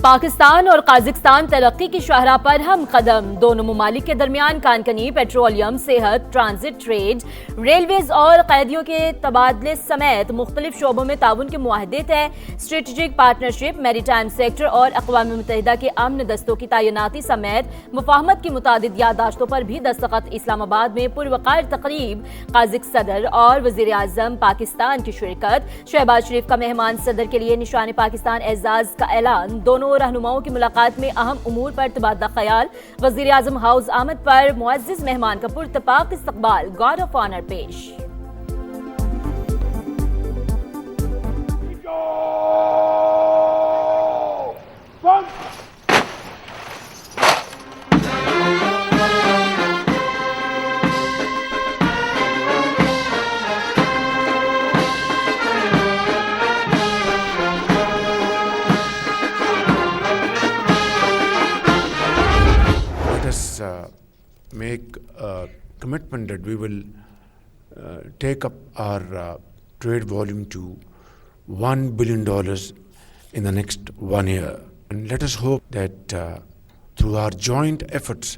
پاکستان اور قازقستان ترقی کی شاہراہ پر ہم قدم، دونوں ممالک کے درمیان کانکنی، پیٹرولیم، صحت، ٹرانزٹ، ٹریڈ، ریلویز اور قیدیوں کے تبادلے سمیت مختلف شعبوں میں تعاون کے معاہدے طے، اسٹریٹجک پارٹنرشپ، میری ٹائم سیکٹر اور اقوام متحدہ کے امن دستوں کی تعیناتی سمیت مفاہمت کی متعدد یادداشتوں پر بھی دستخط۔ اسلام آباد میں پروقار تقریب، قازق صدر اور وزیر اعظم پاکستان کی شرکت، شہباز شریف کا مہمان صدر کے لیے نشان پاکستان اعزاز کا اعلان، دونوں رہنماؤں کی ملاقات میں اہم امور پر تبادلہ خیال، وزیر اعظم ہاؤس آمد پر معزز مہمان کا پراتفاق استقبال، گارڈ آف آنر پیش۔ Make a commitment that we will take up our trade volume to $1 billion in the next 1 year. And let us hope that through our joint efforts,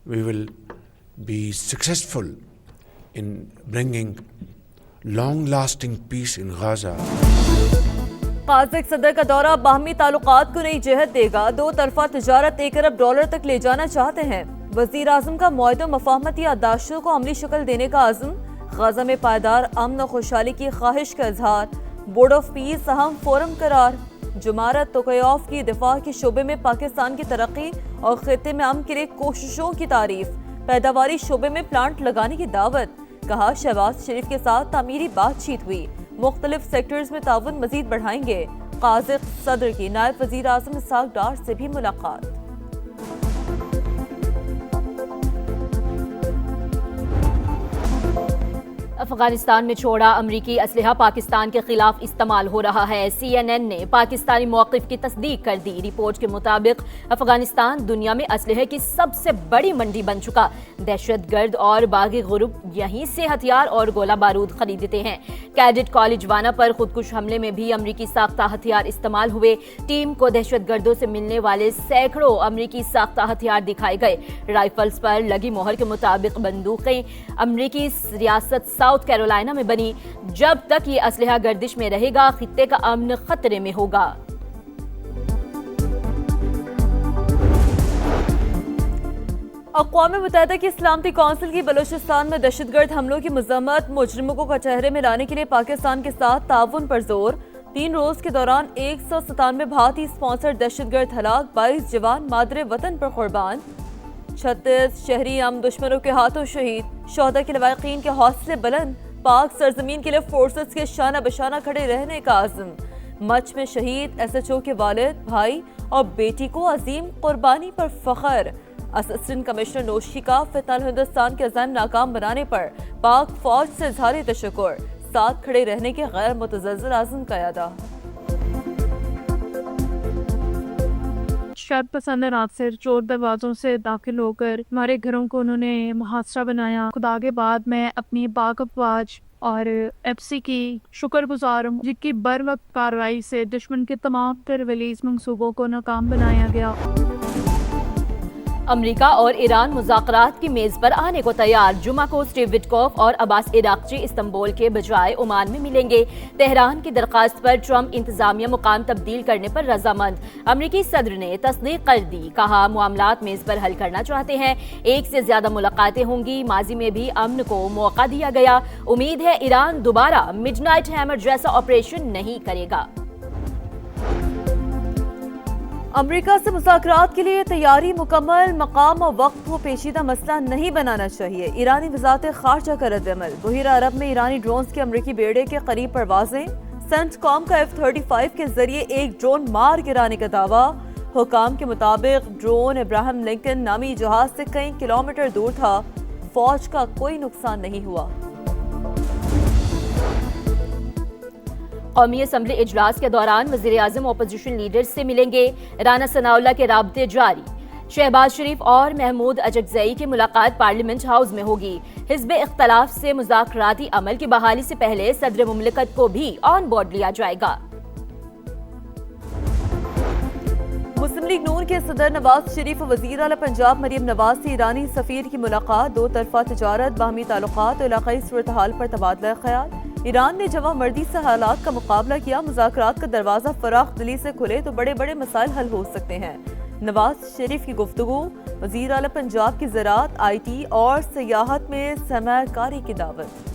we will be successful in bringing long-lasting peace in Gaza. قازق صدر کا دورہ باہمی تعلقات کو نئی جہت دے گا، دو طرفہ تجارت $1 ارب تک لے جانا چاہتے ہیں۔ وزیر اعظم کا معاہدوں مفاہمتی یادداشتوں کو عملی شکل دینے کا عزم، غزہ میں پائیدار امن و خوشحالی کی خواہش کا اظہار، بورڈ آف پیس اہم فورم قرار، جمارت توقیاف کی دفاع کے شعبے میں پاکستان کی ترقی اور خطے میں امن کے لیے کوششوں کی تعریف، پیداواری شعبے میں پلانٹ لگانے کی دعوت، کہا شہباز شریف کے ساتھ تعمیری بات چیت ہوئی، مختلف سیکٹرز میں تعاون مزید بڑھائیں گے۔ قازق صدر کی نائب وزیر اعظم اسحاق ڈار سے بھی ملاقات۔ افغانستان میں چھوڑا امریکی اسلحہ پاکستان کے خلاف استعمال ہو رہا ہے۔ CNN نے پاکستانی موقف کی تصدیق کر دی۔ رپورٹ کے مطابق افغانستان دنیا میں اسلحے کی سب سے بڑی منڈی بن چکا۔ دہشت گرد اور باغی گروپ یہیں سے ہتھیار اور گولہ بارود خریدتے ہیں۔ کیڈٹ کالج وانا پر خودکش حملے میں بھی امریکی ساختہ ہتھیار استعمال ہوئے۔ ٹیم کو دہشت گردوں سے ملنے والے سینکڑوں امریکی ساختہ ہتھیار دکھائے گئے۔ رائفلز پر لگی مہر کے مطابق بندوقیں امریکی ریاست ساؤتھ کیرولائنا میں بنی۔ جب تک یہ اسلحہ گردش میں رہے گا، خطے کا امن خطرے میں ہوگا۔ اقوام متحدہ کی سلامتی کونسل کی بلوچستان میں دہشت گرد حملوں کی مذمت، مجرموں کو کچہرے میں لانے کے لیے پاکستان کے ساتھ تعاون پر زور۔ 3 روز کے دوران 197 بھارتی اسپانسر دہشت گرد ہلاک، 22 جوان مادر وطن پر قربان، 36 شہری دشمنوں کے ہاتھوں شہید۔ شہداء کے لواحقین کے حوصلے بلند، پاک سرزمین کے لیے فورسز کے شانہ بشانہ کھڑے رہنے کا عزم۔ مچھ میں شہید SHO کے والد، بھائی اور بیٹی کو عظیم قربانی پر فخر۔ اسسٹنٹ کمشنر نوشی کا فتح ہندوستان کے عزائم ناکام بنانے پر پاک فوج سے اظہار تشکر، ساتھ کھڑے رہنے کے غیر متزلزل عزم کا اعادہ۔ شر پسند عناصر چور دروازوں سے داخل ہو کر ہمارے گھروں کو انہوں نے محاصرہ بنایا۔ خدا کے بعد میں اپنی پاک افواج اور FC کی شکر گزار ہوں، جن کی بر وقت کارروائی سے دشمن کے تمام ریلیز منصوبوں کو ناکام بنایا گیا۔ امریکہ اور ایران مذاکرات کی میز پر آنے کو تیار۔ جمعہ کو اسٹیو وٹکوف اور عباس عراقچی استنبول کے بجائے عمان میں ملیں گے۔ تہران کی درخواست پر ٹرمپ انتظامیہ مقام تبدیل کرنے پر رضامند۔ امریکی صدر نے تصدیق کر دی، کہا معاملات میز پر حل کرنا چاہتے ہیں۔ 1 سے زیادہ ملاقاتیں ہوں گی۔ ماضی میں بھی امن کو موقع دیا گیا۔ امید ہے ایران دوبارہ مڈ نائٹ ہیمر جیسا آپریشن نہیں کرے گا۔ امریکہ سے مذاکرات کے لیے تیاری مکمل، مقام اور وقت کو پیچیدہ مسئلہ نہیں بنانا چاہیے۔ ایرانی وزارت خارجہ کا رد عمل، بحیرہ عرب میں ایرانی ڈرونز کے امریکی بیڑے کے قریب پروازیں، سینٹکام کا F-35 کے ذریعے ایک ڈرون مار گرانے کا دعویٰ۔ حکام کے مطابق ڈرون ابراہم لنکن نامی جہاز سے کئی کلومیٹر دور تھا۔ فوج کا کوئی نقصان نہیں ہوا۔ قومی اسمبلی اجلاس کے دوران وزیر اعظم اپوزیشن لیڈرز سے ملیں گے۔ رانا ثناء اللہ کے رابطے جاری۔ شہباز شریف اور محمود اجکزئی کی ملاقات پارلیمنٹ ہاؤس میں ہوگی۔ حزب اختلاف سے مذاکراتی عمل کی بحالی سے پہلے صدر مملکت کو بھی آن بورڈ لیا جائے گا۔ مسلم لیگ نون کے صدر نواز شریف و وزیر اعلیٰ پنجاب مریم نواز سے ایرانی سفیر کی ملاقات، دو طرفہ تجارت، باہمی تعلقات اور علاقائی صورتحال پر تبادلہ خیال۔ ایران نے جواب مردی سے حالات کا مقابلہ کیا، مذاکرات کا دروازہ فراخ دلی سے کھلے تو بڑے بڑے مسائل حل ہو سکتے ہیں۔ نواز شریف کی گفتگو، وزیر اعلیٰ پنجاب کی زراعت، آئی ٹی اور سیاحت میں سرمایہ کاری کی دعوت۔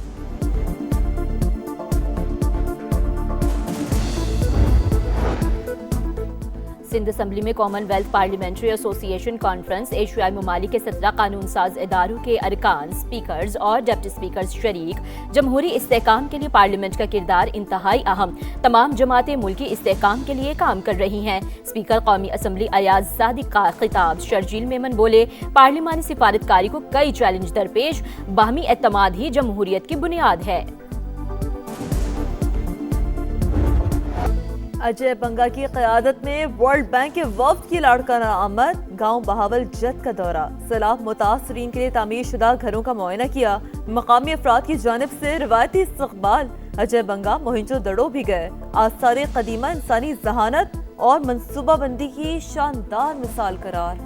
سندھ اسمبلی میں کامن ویلتھ پارلیمنٹری ایسوسی ایشن کانفرنس، ایشیائی ممالک کے 17 قانون ساز اداروں کے ارکان، سپیکرز اور ڈپٹی سپیکرز شریک۔ جمہوری استحکام کے لیے پارلیمنٹ کا کردار انتہائی اہم، تمام جماعتیں ملکی استحکام کے لیے کام کر رہی ہیں۔ اسپیکر قومی اسمبلی ایاز صادق کا خطاب، شرجیل میمن بولے، پارلیمانی سفارتکاری کو کئی چیلنج درپیش، باہمی اعتماد ہی جمہوریت کی بنیاد ہے۔ اجے بنگا کی قیادت میں ورلڈ بینک کے وفد کی لاڑکانہ آمد، گاؤں بہاول جت کا دورہ، سیلاب متاثرین کے لیے تعمیر شدہ گھروں کا معائنہ کیا، مقامی افراد کی جانب سے روایتی استقبال۔ اجے بنگا موہنجو دڑو بھی گئے، آثار قدیمہ انسانی ذہانت اور منصوبہ بندی کی شاندار مثال قرار۔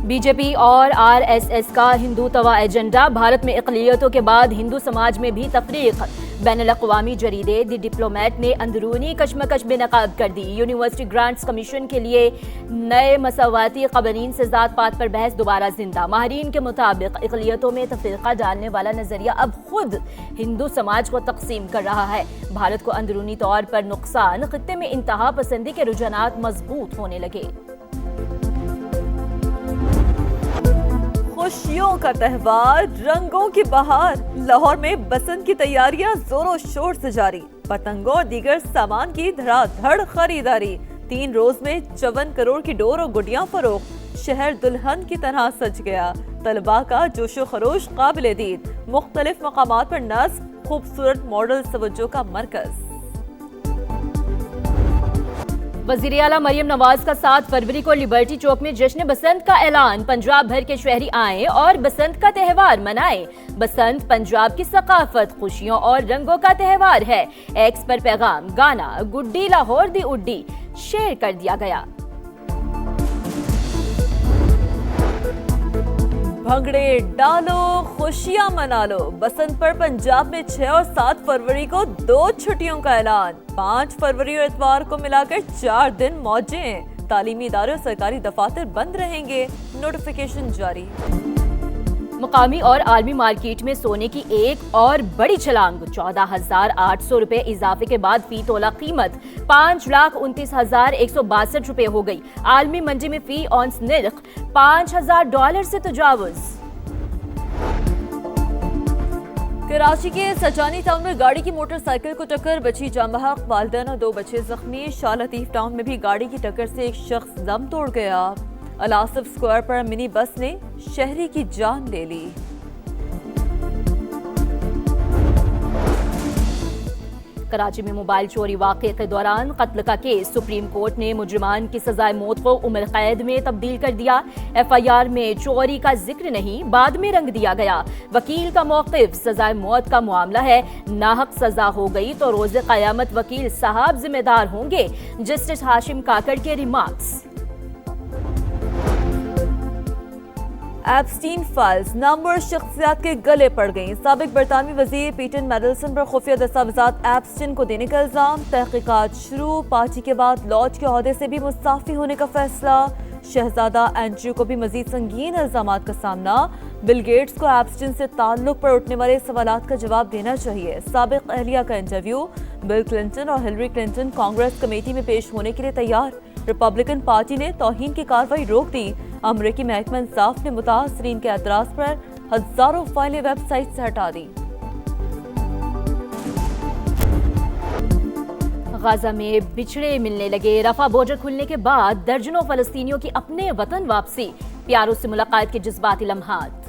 بی جے پی اور آر ایس ایس کا ہندوتوا ایجنڈا، بھارت میں اقلیتوں کے بعد ہندو سماج میں بھی تفریق۔ بین الاقوامی جریدے دی ڈپلومیٹ نے اندرونی کشمکش بے نقاب کر دی۔ یونیورسٹی گرانٹس کمیشن کے لیے نئے مساواتی قوانین سے ذات پات پر بحث دوبارہ زندہ۔ ماہرین کے مطابق اقلیتوں میں تفرقہ ڈالنے والا نظریہ اب خود ہندو سماج کو تقسیم کر رہا ہے۔ بھارت کو اندرونی طور پر نقصان، خطے میں انتہا پسندی کے رجحانات مضبوط ہونے لگے۔ خوشیوں کا تہوار، رنگوں کی بہار، لاہور میں بسنت کی تیاریاں زور و شور سے جاری، پتنگوں اور دیگر سامان کی دھڑا دھڑ خریداری۔ 3 روز میں 54 کروڑ کی ڈور اور گڈیاں فروخت، شہر دلہن کی طرح سج گیا، طلباء کا جوش و خروش قابل دید، مختلف مقامات پر نصب، خوبصورت ماڈل توجہ کا مرکز۔ وزیر اعلیٰ مریم نواز کا 7 فروری کو لبرٹی چوک میں جشن بسنت کا اعلان، پنجاب بھر کے شہری آئیں اور بسنت کا تہوار منائیں۔ بسنت پنجاب کی ثقافت، خوشیوں اور رنگوں کا تہوار ہے۔ ایکس پر پیغام، گانا گڈی لاہور دی اڈی شیئر کر دیا گیا۔ بھنگڑے ڈالو، خوشیاں منا لو۔ بسنت پر پنجاب میں 6 اور 7 فروری کو 2 چھٹیوں کا اعلان، 5 فروری اور اتوار کو ملا کر 4 دن موجیں۔ تعلیمی ادارے اور سرکاری دفاتر بند رہیں گے، نوٹیفیکیشن جاری۔ مقامی اور عالمی مارکیٹ میں سونے کی ایک اور بڑی چھلانگ، 14,800 روپے اضافے کے بعد فی تولہ قیمت 5,29,162 روپے ہو گئی۔ عالمی منڈی میں فی اونس نرخ $5,000 سے تجاوز۔ کراچی کے سجانی ٹاؤن میں گاڑی کی موٹر سائیکل کو ٹکر، بچی جاں بحق، والدین اور 2 بچے زخمی۔ شاہ لطیف ٹاؤن میں بھی گاڑی کی ٹکر سے ایک شخص دم توڑ گیا۔ الاصف سکوائر پر منی بس نے شہری کی جان لے لی۔ کراچی میں موبائل چوری واقعے کے دوران قتل کا کیس، سپریم کورٹ نے مجرمان کی سزائے موت کو عمر قید میں تبدیل کر دیا۔ ایف آئی آر میں چوری کا ذکر نہیں، بعد میں رنگ دیا گیا۔ وکیل کا موقف، سزائے موت کا معاملہ ہے، ناحق سزا ہو گئی تو روز قیامت وکیل صاحب ذمہ دار ہوں گے، جسٹس ہاشم کاکڑ کے ریمارکس۔ ایپسٹین فائلز نامور شخصیات کے گلے پڑ گئیں، سابق برطانوی وزیر پیٹن میڈلسن پر خفیہ دستاویزات ایپسٹین کو دینے کا الزام، تحقیقات شروع، پارٹی کے بعد لاج کے عہدے سے بھی مستعفی ہونے کا فیصلہ، شہزادہ اینڈریو کو بھی مزید سنگین الزامات کا سامنا، بل گیٹس کو ایپسٹین سے تعلق پر اٹھنے والے سوالات کا جواب دینا چاہیے، سابق اہلیہ کا انٹرویو، بل کلنٹن اور ہلری کلنٹن کانگریس کمیٹی میں پیش ہونے کے لیے تیار، ریپبلکن پارٹی نے توہین کی کارروائی روک دی، امریکی محکمہ انصاف نے متاثرین کے اعتراض پر ہزاروں فائلیں ویب سائٹ سے ہٹا دی۔ غزہ میں بچھڑے ملنے لگے، رفح بارڈر کھلنے کے بعد درجنوں فلسطینیوں کی اپنے وطن واپسی، پیاروں سے ملاقات کے جذباتی لمحات۔